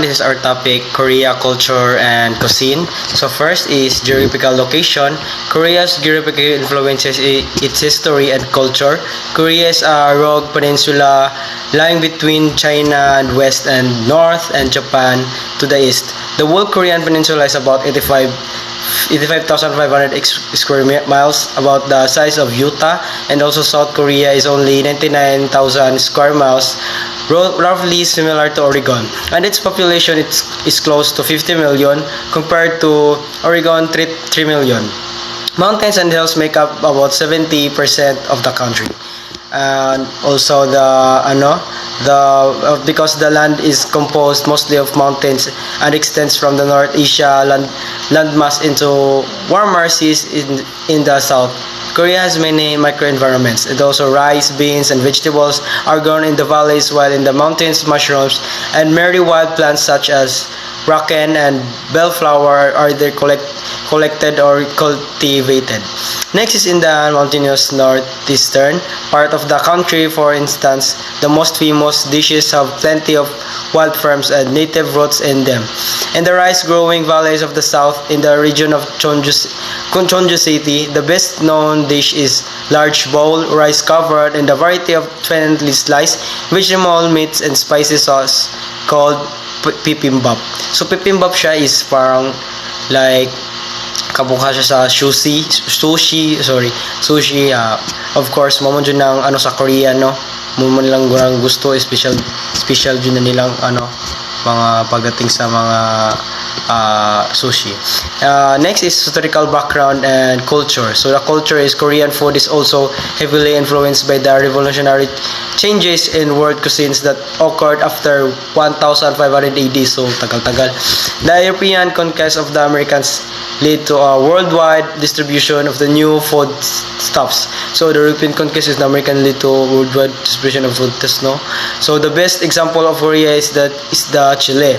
This is our topic, Korea culture and cuisine. So first is geographical location. Korea's geographical influences its history and culture. Korea is a rogue peninsula lying between China and west and north and Japan to the east. The whole Korean peninsula is about 85,500 square miles, about the size of Utah, and also South Korea is only 99,000 square miles, roughly similar to Oregon. And its population is close to 50 million compared to Oregon 3 million. Mountains and hills make up about 70% of the country. And also because the land is composed mostly of mountains and extends from the North Asia landmass into warmer seas in the south. Korea has many microenvironments, and also rice, beans, and vegetables are grown in the valleys, while in the mountains, mushrooms and many wild plants such as bracken and bellflower are either collected or cultivated. Next is in the mountainous northeastern part of the country. For instance, the most famous dishes have plenty of wild farms and native roots in them. In the rice-growing valleys of the south, in the region of Cheonju City, the best-known dish is large bowl rice covered in a variety of finely sliced vegetable meats and spicy sauce called bibimbap. So bibimbap siya is parang like kabukha siya sa sushi. Of course mo jud nang sa Korea, no, mo man lang gurang gusto special jud na nilang mga pagdating sa mga sushi. Next is historical background and culture. So the culture is Korean food is also heavily influenced by the revolutionary changes in world cuisines that occurred after 1500 AD. So tagal-tagal. The European conquest of the Americans led to a worldwide distribution of the new food stuffs. So the European conquest is the American led to worldwide distribution of food stuffs, no? So the best example of Korea is the Chile.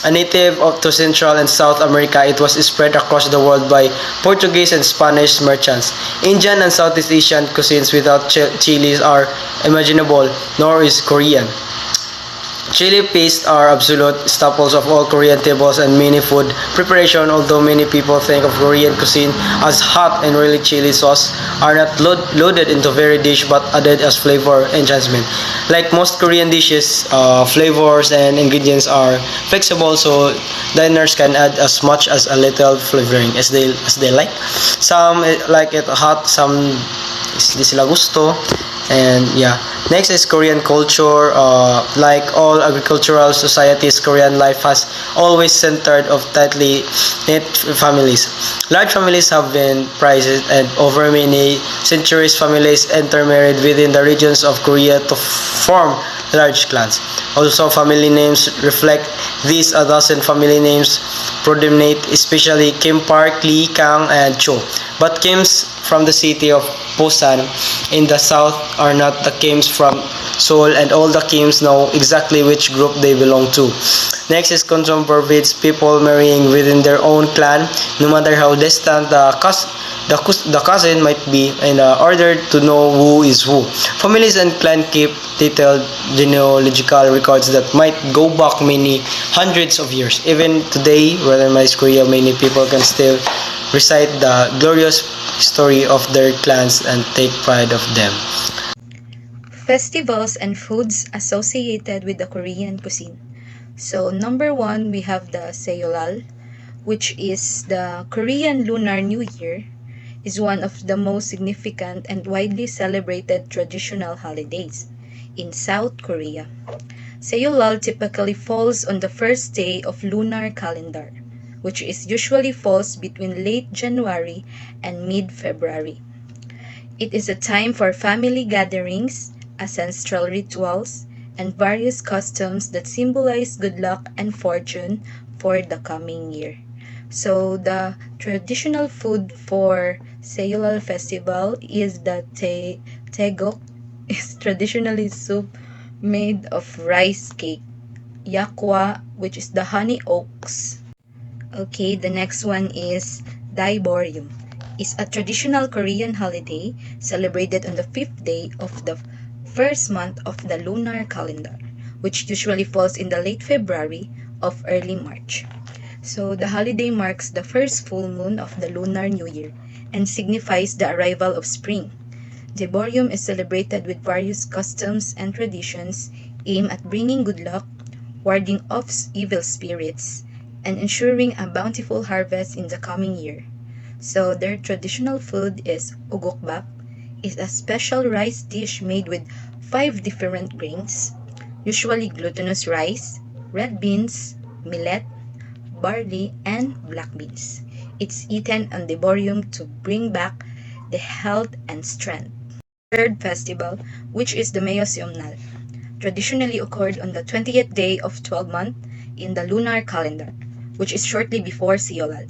A native to Central and South America, it was spread across the world by Portuguese and Spanish merchants. Indian and Southeast Asian cuisines without chilies are imaginable, nor is Korean. Chili paste are absolute staples of all Korean tables and many food preparation. Although many people think of Korean cuisine as hot, and really chili sauce are not loaded into very dish but added as flavor enhancement. Like most Korean dishes, flavors and ingredients are flexible, so diners can add as much as a little flavoring as they like. Some like it hot, some hindi sila gusto. And yeah, next is Korean culture. Like all agricultural societies, Korean life has always centered of tightly knit families. Large families have been prized, and over many centuries families intermarried within the regions of Korea to form large clans. Also, family names reflect these. A dozen family names predominate, especially Kim Park, Lee, Kang, and Cho. But Kims from the city of Busan in the south are not the Kims from Seoul, and all the Kims know exactly which group they belong to. Next is custom forbids people marrying within their own clan, no matter how distant the cousin might be, in order to know who is who. Families and clan keep detailed genealogical records that might go back many hundreds of years. Even today, whether in Korea, many people can still recite the glorious story of their clans and take pride of them. Festivals and foods associated with the Korean cuisine. So number 1, we have the Seolal, which is the Korean Lunar New Year, is one of the most significant and widely celebrated traditional holidays in South Korea. Seolal typically falls on the first day of lunar calendar, which is usually falls between late January and mid-February. It is a time for family gatherings, ancestral rituals, and various customs that symbolize good luck and fortune for the coming year. So the traditional food for Seolal Festival is the taegok. It's traditionally soup made of rice cake. Yakwa, which is the honey oats. Okay, the next one is Daiborium. It's a traditional Korean holiday celebrated on the 5th day of the first month of the lunar calendar, which usually falls in the late February, of early March. So the holiday marks the first full moon of the Lunar New Year and signifies the arrival of spring. Deborium is celebrated with various customs and traditions aimed at bringing good luck, warding off evil spirits, and ensuring a bountiful harvest in the coming year. So their traditional food is ugokbak, is a special rice dish made with 5 different grains, usually glutinous rice, red beans, millet, barley, and black beans. It's eaten on Deborium to bring back the health and strength. Third festival, which is the Meosyomnal, traditionally occurred on the 20th day of 12th month in the lunar calendar, which is shortly before Siolal.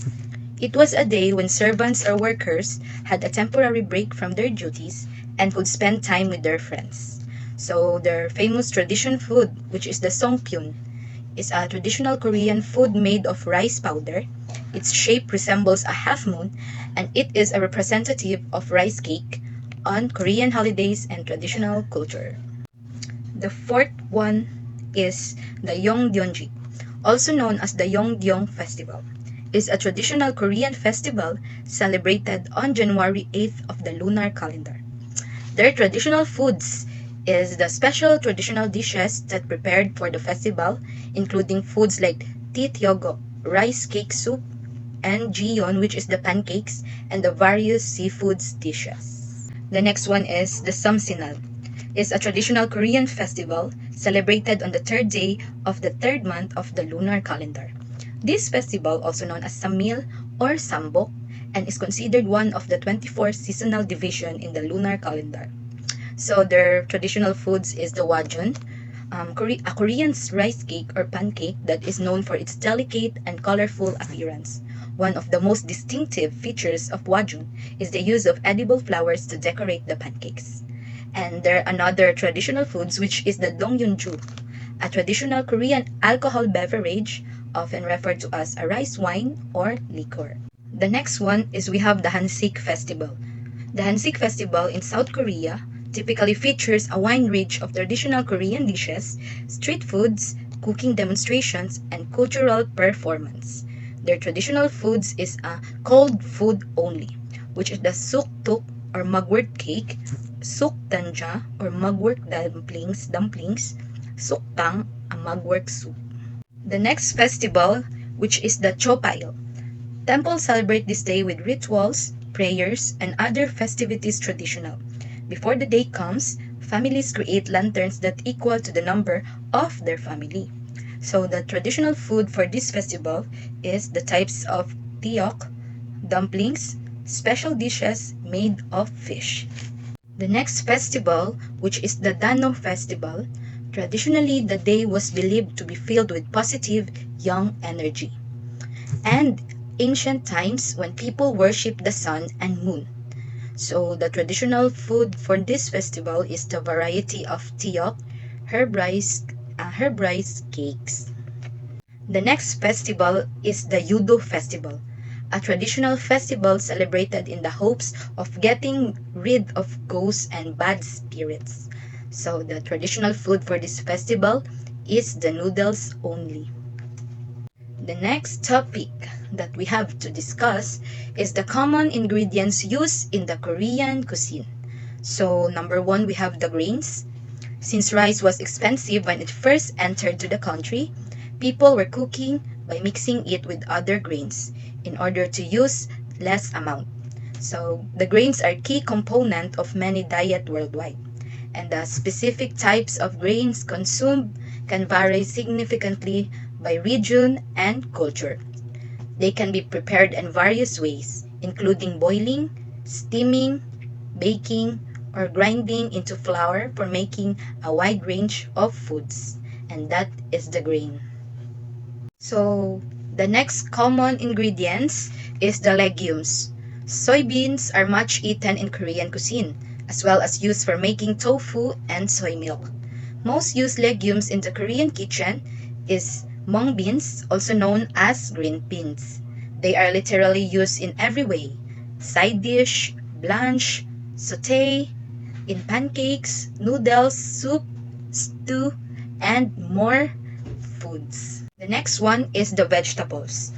It was a day when servants or workers had a temporary break from their duties and could spend time with their friends. So their famous tradition food, which is the songpyun, is a traditional Korean food made of rice powder. Its shape resembles a half moon, and it is a representative of rice cake on Korean holidays and traditional culture. The fourth one is the Yeongdeonjik, also known as the Yeongdeong Festival. Is a traditional Korean festival celebrated on January 8th of the lunar calendar. Their traditional foods is the special traditional dishes that prepared for the festival, including foods like tityogo, rice cake soup, and jiyeon, which is the pancakes, and the various seafoods dishes. The next one is the Samsinal. It's a traditional Korean festival celebrated on the third day of the third month of the lunar calendar. This festival, also known as Samil or Sambok, and is considered one of the 24 seasonal division in the lunar calendar. So their traditional foods is the wajun, a Korean rice cake or pancake that is known for its delicate and colorful appearance. One of the most distinctive features of wajun is the use of edible flowers to decorate the pancakes. And there are another traditional foods, which is the dongyunju, a traditional Korean alcohol beverage often referred to as a rice wine or liquor. The next one is we have the Hansik Festival. The Hansik Festival in South Korea typically features a wide range of traditional Korean dishes, street foods, cooking demonstrations, and cultural performance. Their traditional foods is a cold food only, which is the suktuk or mugwort cake, suktanja or mugwort dumplings, suktang, a mugwort soup. The next festival, which is the Chopail. Temples celebrate this day with rituals, prayers, and other festivities traditional. Before the day comes, families create lanterns that equal to the number of their family. So the traditional food for this festival is the types of tiyok, dumplings, special dishes made of fish. The next festival, which is the Dano Festival, traditionally the day was believed to be filled with positive, young energy. And ancient times when people worship the sun and moon. So the traditional food for this festival is the variety of tiyok, herb rice cakes. The next festival is the Yudo Festival, a traditional festival celebrated in the hopes of getting rid of ghosts and bad spirits. So the traditional food for this festival is the noodles only. The next topic that we have to discuss is the common ingredients used in the Korean cuisine. So number one, we have the grains. Since rice was expensive when it first entered to the country, people were cooking by mixing it with other grains in order to use less amount. So the grains are key component of many diet worldwide, and the specific types of grains consumed can vary significantly by region and culture. They can be prepared in various ways, including boiling, steaming, baking, or grinding into flour for making a wide range of foods. And that is the grain. So, the next common ingredients is the legumes. Soybeans are much eaten in Korean cuisine, as well as used for making tofu and soy milk. Most used legumes in the Korean kitchen is mung beans, also known as green beans. They are literally used in every way: side dish, blanch, saute, in pancakes, noodles, soup, stew, and more foods. The next one is the vegetables.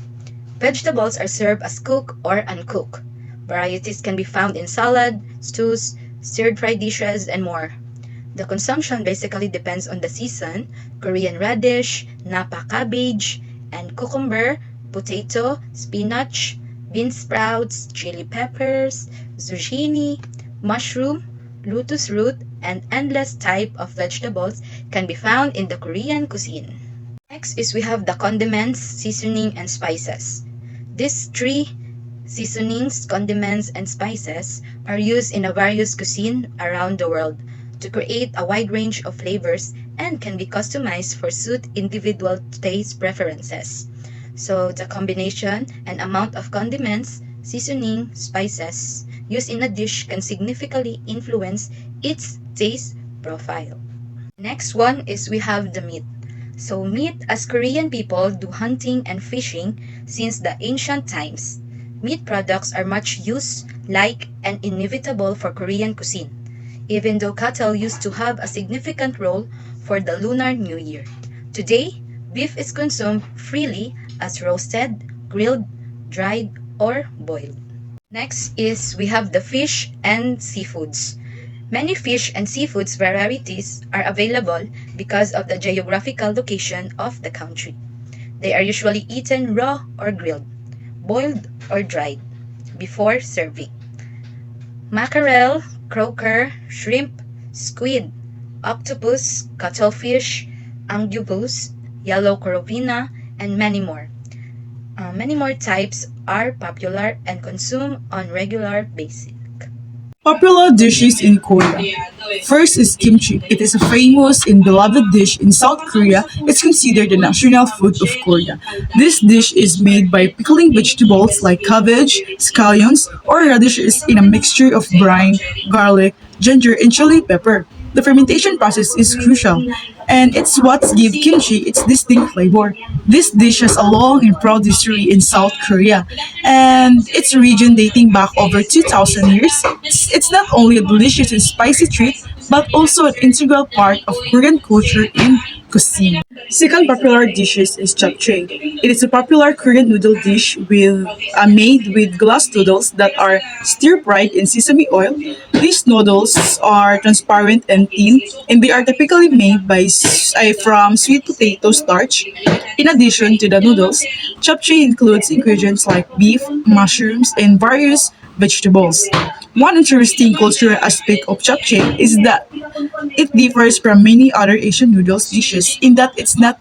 Vegetables are served as cooked or uncooked. Varieties can be found in salad, stews, stir-fried dishes, and more. The consumption basically depends on the season. Korean radish, napa cabbage, and cucumber, potato, spinach, bean sprouts, chili peppers, zucchini, mushroom, lotus root, and endless type of vegetables can be found in the Korean cuisine. Next is we have the condiments, seasoning, and spices. These three seasonings, condiments, and spices are used in a various cuisine around the world to create a wide range of flavors and can be customized for suit individual taste preferences. So the combination and amount of condiments, seasoning, spices used in a dish can significantly influence its taste profile. Next one is we have the meat. So meat, as Korean people do hunting and fishing since the ancient times. Meat products are much used, like, and inevitable for Korean cuisine, even though cattle used to have a significant role for the Lunar New Year. Today, beef is consumed freely as roasted, grilled, dried, or boiled. Next is we have the fish and seafoods. Many fish and seafoods varieties are available because of the geographical location of the country. They are usually eaten raw or grilled, boiled or dried before serving. Mackerel, croaker, shrimp, squid, octopus, cuttlefish, anguibus, yellow corvina, and many more. Many more types are popular and consumed on regular basis. Popular dishes in Korea. First is kimchi. It is a famous and beloved dish in South Korea. It's considered the national food of Korea. This dish is made by pickling vegetables like cabbage, scallions, or radishes in a mixture of brine, garlic, ginger, and chili pepper. The fermentation process is crucial, and it's what gives kimchi its distinct flavor. This dish has a long and proud history in South Korea, and its origin dating back over 2,000 years. It's not only a delicious and spicy treat, but also an integral part of Korean culture and cuisine. Second popular dishes is japchae. It is a popular Korean noodle dish made with glass noodles that are stir-fried in sesame oil. These noodles are transparent and thin, and they are typically made from sweet potato starch. In addition to the noodles, japchae includes ingredients like beef, mushrooms, and various vegetables. One interesting cultural aspect of japchae is that it differs from many other Asian noodles dishes in that it's not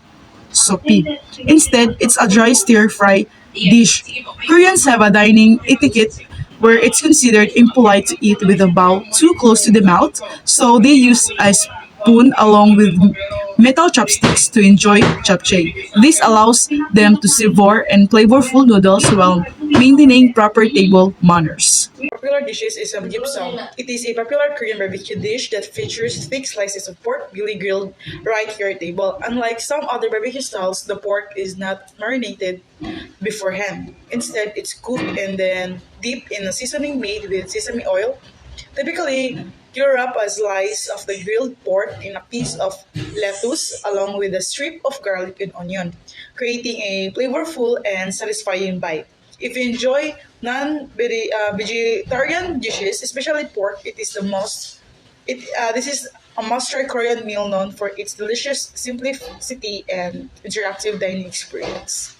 soupy. Instead, it's a dry stir-fry dish. Koreans have a dining etiquette where it's considered impolite to eat with a bowl too close to the mouth, so they use a spoon along with metal chopsticks to enjoy japchae. This allows them to savor and flavorful noodles while maintaining proper table manners. Popular dishes is gipsum. It is a popular Korean barbecue dish that features thick slices of pork belly grilled right here at table. Unlike some other barbecue styles, the pork is not marinated beforehand. Instead, it's cooked and then dipped in a seasoning made with sesame oil. Typically, you wrap a slice of the grilled pork in a piece of lettuce along with a strip of garlic and onion, creating a flavorful and satisfying bite. If you enjoy non-vegetarian dishes, especially pork, it is the most. This is a must-try Korean meal known for its delicious simplicity and interactive dining experience.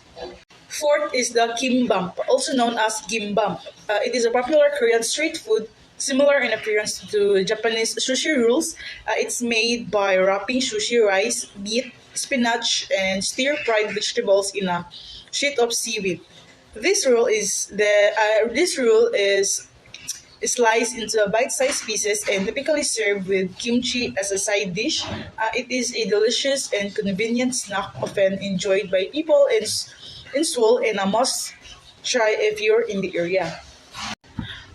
Fourth is the kimbap, also known as gimbap. It is a popular Korean street food similar in appearance to Japanese sushi rolls. It's made by wrapping sushi rice, meat, spinach, and stir-fried vegetables in a sheet of seaweed. This roll is sliced into bite-sized pieces and typically served with kimchi as a side dish. It is a delicious and convenient snack often enjoyed by people in Seoul and a must try if you're in the area.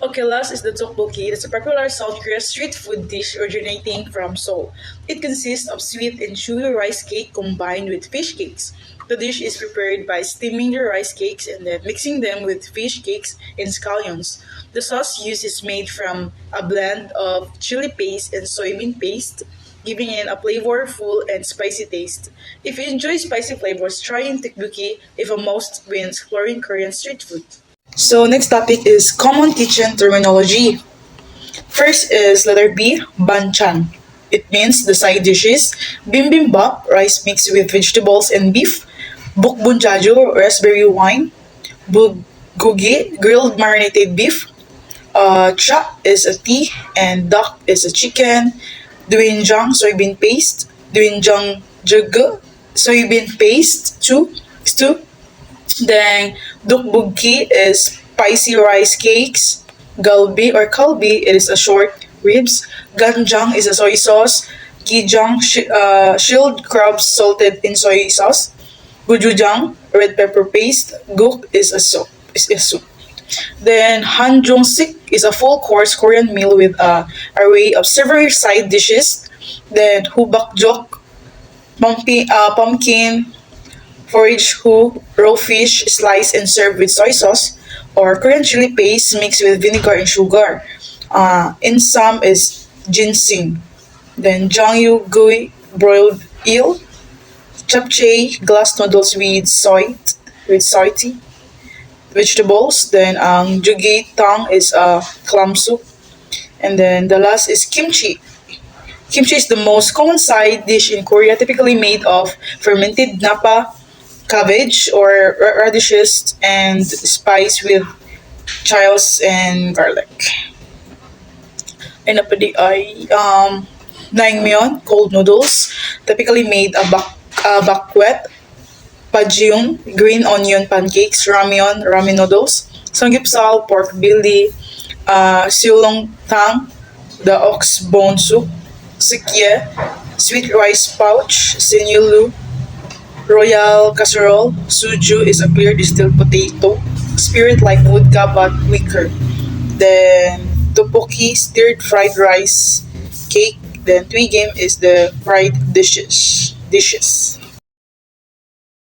Okay, last is the tteokbokki. It's a popular South Korean street food dish originating from Seoul. It consists of sweet and chewy rice cake combined with fish cakes. The dish is prepared by steaming the rice cakes and then mixing them with fish cakes and scallions. The sauce used is made from a blend of chili paste and soybean paste. giving it a flavorful and spicy taste. If you enjoy spicy flavors, try in tteokbokki if a most when exploring Korean street food. So next topic is common kitchen terminology. First is letter B, banchan. It means the side dishes. Bibimbap, rice mixed with vegetables and beef. Bukbunjaju, raspberry wine. Bulgogi, grilled marinated beef. Chop is a tea and duck is a chicken. Doenjang, soybean paste. Doenjang jugu, soybean paste, stew. Then dukbugki is spicy rice cakes. Galbi or kalbi, it is a short ribs. Ganjang is a soy sauce. Gijang, shelled crabs salted in soy sauce. Gujujang, red pepper paste. Guk is a soup. Is a soup. Then hanjong sik is a full course Korean meal with a array of savory side dishes. Then hubakjok, pumpkin, forage raw fish sliced and served with soy sauce, or Korean chili paste mixed with vinegar and sugar. In some is ginseng. Then jangyu gui, broiled eel. Japchae, glass noodles with soy vegetables. Then ang jugi tang is a clam soup. And then the last is kimchi. Kimchi is the most common side dish in Korea, typically made of fermented napa, cabbage or radishes, and spiced with chives and garlic. And napadi ay naengmyeon, cold noodles, typically made a bakwet, pajeon, green onion pancakes, ramyeon, ramen noodles, samgyeopsal, pork belly, silong tang, the ox bone soup, sikye, sweet rice pouch, sinyulu, royal casserole, suju is a clear distilled potato, spirit like vodka but weaker. Then tteokbokki, stirred fried rice cake. Then twigim is the fried dishes.